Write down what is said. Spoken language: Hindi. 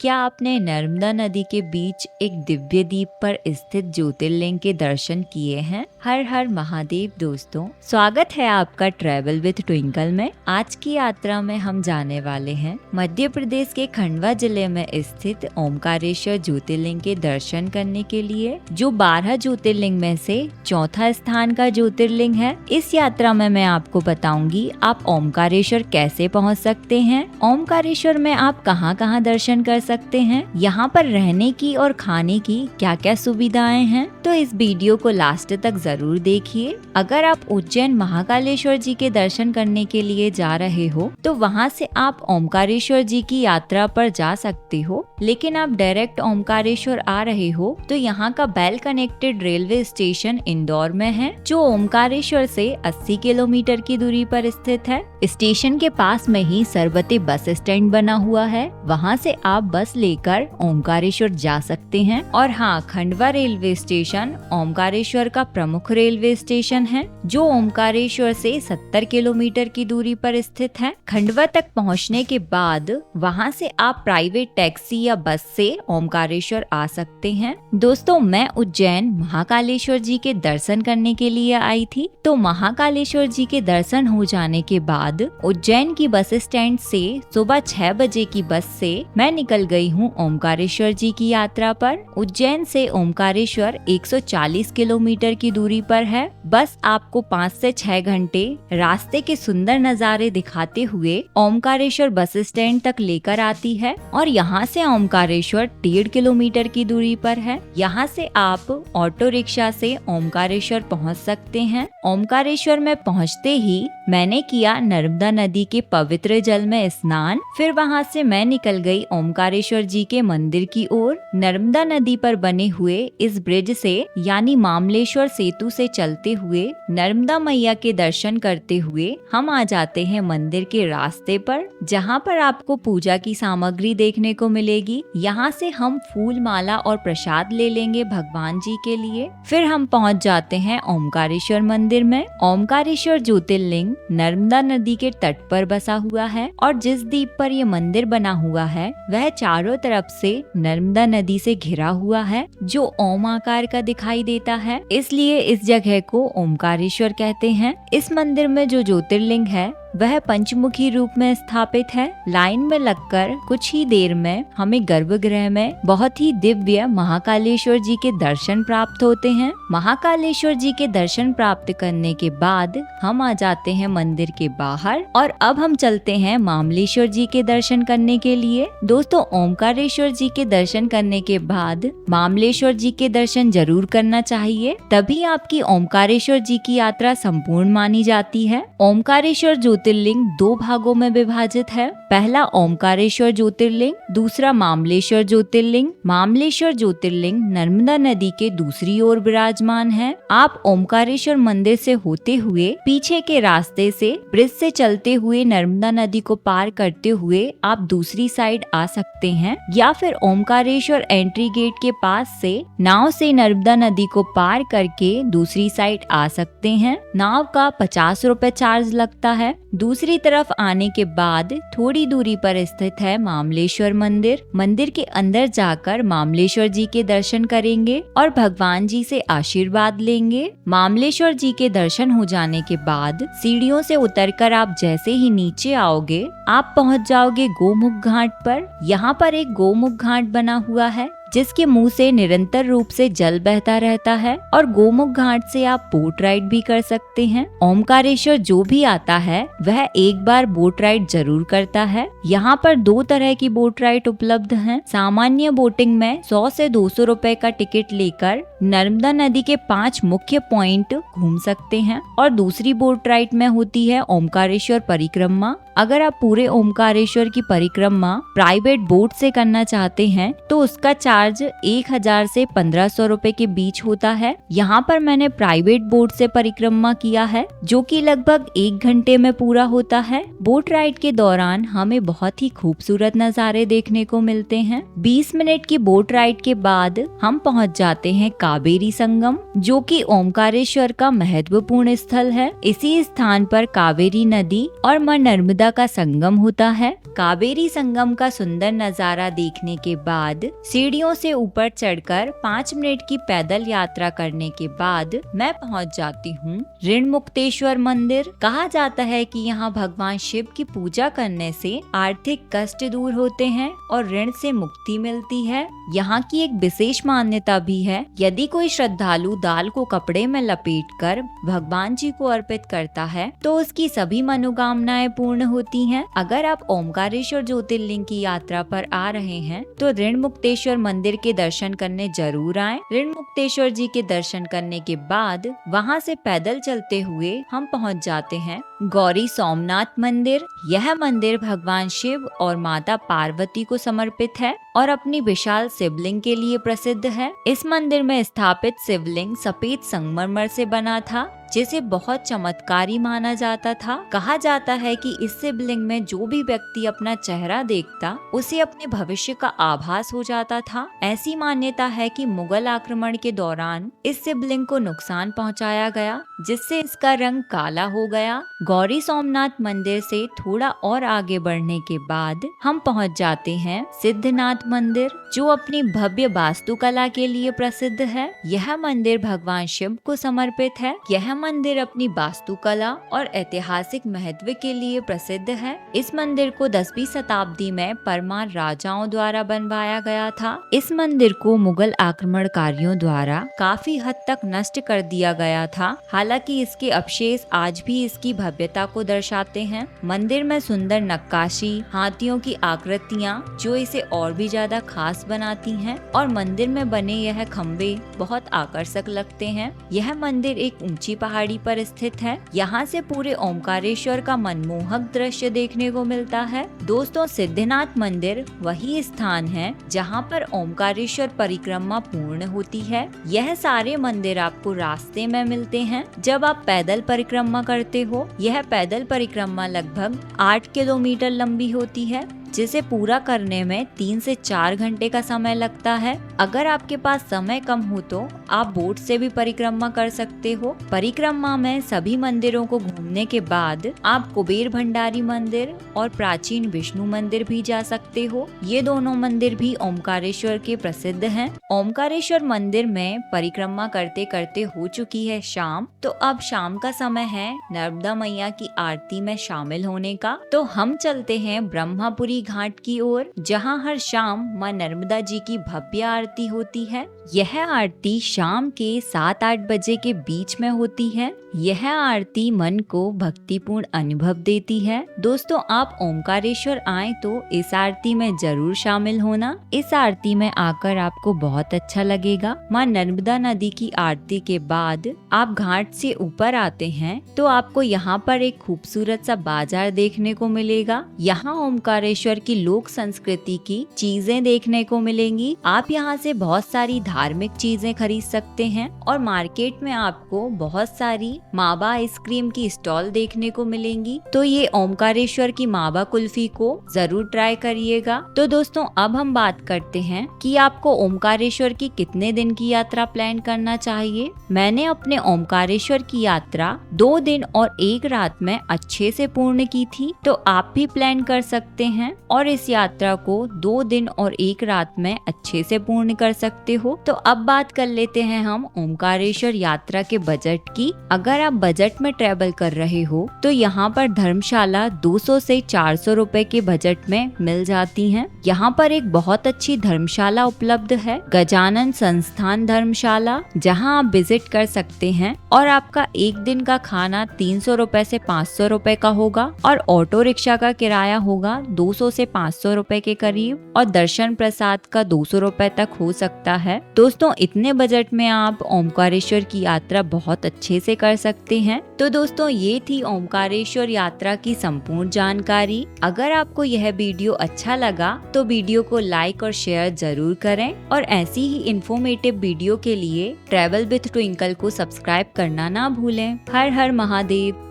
क्या आपने नर्मदा नदी के बीच एक दिव्य द्वीप पर स्थित ज्योतिर्लिंग के दर्शन किए हैं? हर हर महादेव दोस्तों, स्वागत है आपका ट्रैवल विद ट्विंकल में। आज की यात्रा में हम जाने वाले हैं मध्य प्रदेश के खंडवा जिले में स्थित ओमकारेश्वर ज्योतिर्लिंग के दर्शन करने के लिए, जो 12 ज्योतिर्लिंग में से चौथा स्थान का ज्योतिर्लिंग है। इस यात्रा में मैं आपको बताऊंगी आप ओमकारेश्वर कैसे पहुंच सकते हैं, ओमकारेश्वर में आप कहां-कहां दर्शन कर सकते हैं, यहाँ पर रहने की और खाने की क्या क्या सुविधाएं हैं। तो इस वीडियो को लास्ट तक जरूर देखिए। अगर आप उज्जैन महाकालेश्वर जी के दर्शन करने के लिए जा रहे हो तो वहाँ से आप ओमकारेश्वर जी की यात्रा पर जा सकते हो, लेकिन आप डायरेक्ट ओमकारेश्वर आ रहे हो तो यहाँ का well connected railway station Indore में है, जो ओमकारेश्वर से 80 किलोमीटर की दूरी पर स्थित है। स्टेशन के पास में ही सरबती बस स्टैंड बना हुआ है, वहाँ से आप बस लेकर ओमकारेश्वर जा सकते हैं। और हाँ, खंडवा रेलवे स्टेशन ओमकारेश्वर का प्रमुख रेलवे स्टेशन है, जो ओमकारेश्वर से 70 किलोमीटर की दूरी पर स्थित है। खंडवा तक पहुँचने के बाद वहाँ से आप प्राइवेट टैक्सी या बस से ओमकारेश्वर आ सकते हैं। दोस्तों, मैं उज्जैन महाकालेश्वर जी के दर्शन करने के लिए आई थी, तो महाकालेश्वर जी के दर्शन हो जाने के बाद उज्जैन की बस स्टैंड से सुबह 6 बजे की बस से मैं निकल गई हूँ ओमकारेश्वर जी की यात्रा पर। उज्जैन से ओमकारेश्वर 140 किलोमीटर की दूरी पर है। बस आपको 5 से 6 घंटे रास्ते के सुंदर नज़ारे दिखाते हुए ओमकारेश्वर बस स्टैंड तक लेकर आती है और यहाँ से ओमकारेश्वर 1.5 किलोमीटर की दूरी पर है। यहाँ से आप ऑटो रिक्शा से ओमकारेश्वर पहुँच सकते हैं। ओमकारेश्वर में पहुँचते ही मैंने किया नर्मदा नदी के पवित्र जल में स्नान। फिर वहाँ से मैं निकल गई ओमकारेश्वर जी के मंदिर की ओर। नर्मदा नदी पर बने हुए इस ब्रिज से यानी मामलेश्वर सेतु से चलते हुए नर्मदा मैया के दर्शन करते हुए हम आ जाते हैं मंदिर के रास्ते पर, जहाँ पर आपको पूजा की सामग्री देखने को मिलेगी। यहाँ से हम फूल माला और प्रसाद ले लेंगे भगवान जी के लिए। फिर हम पहुँच जाते हैं ओमकारेश्वर मंदिर में। ओमकारेश्वर ज्योतिर्लिंग नर्मदा नदी के तट पर बसा हुआ है और जिस द्वीप पर ये मंदिर बना हुआ है वह चारों तरफ से नर्मदा नदी से घिरा हुआ है, जो ओम आकार का दिखाई देता है, इसलिए इस जगह को ओमकारेश्वर कहते हैं। इस मंदिर में जो ज्योतिर्लिंग है वह पंचमुखी रूप में स्थापित है। लाइन में लगकर कुछ ही देर में हमें गर्भगृह में बहुत ही दिव्य महाकालेश्वर जी के दर्शन प्राप्त होते हैं। महाकालेश्वर जी के दर्शन प्राप्त करने के बाद हम आ जाते हैं मंदिर के बाहर और अब हम चलते हैं मामलेश्वर जी के दर्शन करने के लिए। दोस्तों, ओमकारेश्वर जी के दर्शन करने के बाद मामलेश्वर जी के दर्शन जरूर करना चाहिए, तभी आपकी ओमकारेश्वर जी की यात्रा संपूर्ण मानी जाती है। ओमकारेश्वर ज्योतिर्लिंग 2 भागों में विभाजित है। पहला ओमकारेश्वर ज्योतिर्लिंग, दूसरा मामलेश्वर ज्योतिर्लिंग। मामलेश्वर ज्योतिर्लिंग नर्मदा नदी के दूसरी ओर विराजमान है। आप ओमकारेश्वर मंदिर से होते हुए पीछे के रास्ते से ब्रिज से चलते हुए नर्मदा नदी को पार करते हुए आप दूसरी साइड आ सकते हैं, या फिर ओमकारेश्वर एंट्री गेट के पास से नाव से नर्मदा नदी को पार करके दूसरी साइड आ सकते हैं। नाव का 50 रुपए चार्ज लगता है। दूसरी तरफ आने के बाद थोड़ी दूरी पर स्थित है मामलेश्वर मंदिर। मंदिर के अंदर जाकर मामलेश्वर जी के दर्शन करेंगे और भगवान जी से आशीर्वाद लेंगे। मामलेश्वर जी के दर्शन हो जाने के बाद सीढ़ियों से उतरकर आप जैसे ही नीचे आओगे आप पहुंच जाओगे गोमुख घाट पर। यहाँ पर एक गोमुख घाट बना हुआ है जिसके मुंह से निरंतर रूप से जल बहता रहता है और गोमुख घाट से आप बोट राइड भी कर सकते हैं। ओमकारेश्वर जो भी आता है वह एक बार बोट राइड जरूर करता है। यहाँ पर 2 तरह की बोट राइड उपलब्ध हैं। सामान्य बोटिंग में 100 से 200 रुपए का टिकट लेकर नर्मदा नदी के 5 मुख्य पॉइंट घूम सकते हैं और दूसरी बोट राइड में होती है ओमकारेश्वर परिक्रमा। अगर आप पूरे ओमकारेश्वर की परिक्रमा प्राइवेट बोट से करना चाहते हैं तो उसका चार्ज 1000 से 1500 रुपए के बीच होता है। यहाँ पर मैंने प्राइवेट बोट से परिक्रमा किया है, जो कि लगभग 1 घंटे में पूरा होता है। बोट राइड के दौरान हमें बहुत ही खूबसूरत नज़ारे देखने को मिलते हैं। 20 मिनट की बोट राइड के बाद हम पहुँच जाते हैं कावेरी संगम, जो कि ओमकारेश्वर का महत्वपूर्ण स्थल है। इसी स्थान पर कावेरी नदी और मां नर्मदा नर्मदा का संगम होता है। कावेरी संगम का सुंदर नजारा देखने के बाद सीढ़ियों से ऊपर चढ़कर 5 मिनट की पैदल यात्रा करने के बाद मैं पहुंच जाती हूँ ऋण मुक्तेश्वर मंदिर। कहा जाता है कि यहाँ भगवान शिव की पूजा करने से आर्थिक कष्ट दूर होते हैं और ऋण से मुक्ति मिलती है। यहाँ की एक विशेष मान्यता भी है, यदि कोई श्रद्धालु दाल को कपड़े में लपेटकर भगवान जी को अर्पित करता है तो उसकी सभी मनोकामनाएं पूर्ण होती हैं। अगर आप ओमकारेश्वर ज्योतिर्लिंग की यात्रा पर आ रहे हैं तो ऋण मुक्तेश्वर मंदिर के दर्शन करने जरूर आएं। ऋण मुक्तेश्वर जी के दर्शन करने के बाद वहां से पैदल चलते हुए हम पहुंच जाते हैं गौरी सोमनाथ मंदिर। यह मंदिर भगवान शिव और माता पार्वती को समर्पित है और अपनी विशाल शिवलिंग के लिए प्रसिद्ध है। इस मंदिर में स्थापित शिवलिंग सफेद संगमरमर से बना था, जिसे बहुत चमत्कारी माना जाता था। कहा जाता है कि इस शिवलिंग में जो भी व्यक्ति अपना चेहरा देखता उसे अपने भविष्य का आभास हो जाता था। ऐसी मान्यता है कि मुगल आक्रमण के दौरान इस शिवलिंग को नुकसान पहुंचाया गया, जिससे इसका रंग काला हो गया। गौरी सोमनाथ मंदिर से थोड़ा और आगे बढ़ने के बाद हम पहुंच जाते हैं सिद्धनाथ मंदिर, जो अपनी भव्य वास्तुकला के लिए प्रसिद्ध है। यह मंदिर भगवान शिव को समर्पित है। यह मंदिर अपनी वास्तुकला और ऐतिहासिक महत्व के लिए प्रसिद्ध है। इस मंदिर को 10वीं शताब्दी में परमार राजाओं द्वारा बनवाया गया था। इस मंदिर को मुगल आक्रमणकारियों द्वारा काफी हद तक नष्ट कर दिया गया था। हालांकि इसके अवशेष आज भी इसकी भव्यता को दर्शाते हैं। मंदिर में सुंदर नक्काशी, हाथियों की आकृतियाँ जो इसे और भी ज्यादा खास बनाती हैं, और मंदिर में बने यह खम्बे बहुत आकर्षक लगते हैं। यह मंदिर एक ऊंची पहाड़ी पर स्थित है। यहाँ से पूरे ओमकारेश्वर का मनमोहक दृश्य देखने को मिलता है। दोस्तों, सिद्धनाथ मंदिर वही स्थान है जहाँ पर ओमकारेश्वर परिक्रमा पूर्ण होती है। यह सारे मंदिर आपको रास्ते में मिलते हैं जब आप पैदल परिक्रमा करते हो। यह पैदल परिक्रमा लगभग 8 किलोमीटर लंबी होती है, जिसे पूरा करने में 3 से 4 घंटे का समय लगता है। अगर आपके पास समय कम हो तो आप बोट से भी परिक्रमा कर सकते हो। परिक्रमा में सभी मंदिरों को घूमने के बाद आप कुबेर भंडारी मंदिर और प्राचीन विष्णु मंदिर भी जा सकते हो। ये दोनों मंदिर भी ओमकारेश्वर के प्रसिद्ध हैं। ओमकारेश्वर मंदिर में परिक्रमा करते करते हो चुकी है शाम, तो अब शाम का समय है नर्मदा मैया की आरती में शामिल होने का। तो हम चलते हैं ब्रह्मपुरी घाट की ओर, जहां हर शाम मां नर्मदा जी की भव्य आरती होती है। यह आरती शाम के 7-8 बजे के बीच में होती है। यह आरती मन को भक्तिपूर्ण अनुभव देती है। दोस्तों, आप ओमकारेश्वर आए तो इस आरती में जरूर शामिल होना। इस आरती में आकर आपको बहुत अच्छा लगेगा। मां नर्मदा नदी की आरती के बाद आप घाट से ऊपर आते हैं तो आपको यहाँ पर एक खूबसूरत सा बाजार देखने को मिलेगा। यहाँ ओमकारेश्वर की लोक संस्कृति की चीजें देखने को मिलेंगी। आप यहाँ से बहुत सारी धार्मिक चीजें खरीद सकते हैं और मार्केट में आपको बहुत सारी मावा आइसक्रीम की स्टॉल देखने को मिलेंगी। तो ये ओमकारेश्वर की मावा कुल्फी को जरूर ट्राई करिएगा। तो दोस्तों, अब हम बात करते हैं कि आपको ओमकारेश्वर की कितने दिन की यात्रा प्लान करना चाहिए। मैंने अपने ओमकारेश्वर की यात्रा 2 दिन और 1 रात में अच्छे से पूर्ण की थी, तो आप भी प्लान कर सकते हैं और इस यात्रा को 2 दिन और 1 रात में अच्छे से पूर्ण कर सकते हो। तो अब बात कर लेते हैं हम ओमकारेश्वर यात्रा के बजट की। अगर आप बजट में ट्रेवल कर रहे हो तो यहाँ पर धर्मशाला 200 से 400 रुपए के बजट में मिल जाती हैं। यहाँ पर एक बहुत अच्छी धर्मशाला उपलब्ध है, गजानन संस्थान धर्मशाला, जहाँ आप विजिट कर सकते हैं और आपका एक दिन का खाना 300 रुपए से 500 रुपए का होगा और ऑटो रिक्शा का किराया होगा 200 से 500 रुपए के करीब और दर्शन प्रसाद का 200 रुपए तक हो सकता है। दोस्तों, इतने बजट में आप ओमकारेश्वर की यात्रा बहुत अच्छे से कर सकते हैं। तो दोस्तों, ये थी ओमकारेश्वर यात्रा की संपूर्ण जानकारी। अगर आपको यह वीडियो अच्छा लगा तो वीडियो को लाइक और शेयर जरूर करें और ऐसी ही इंफॉर्मेटिव वीडियो के लिए ट्रैवल विद ट्विंकल को सब्सक्राइब करना ना भूलें। हर हर महादेव।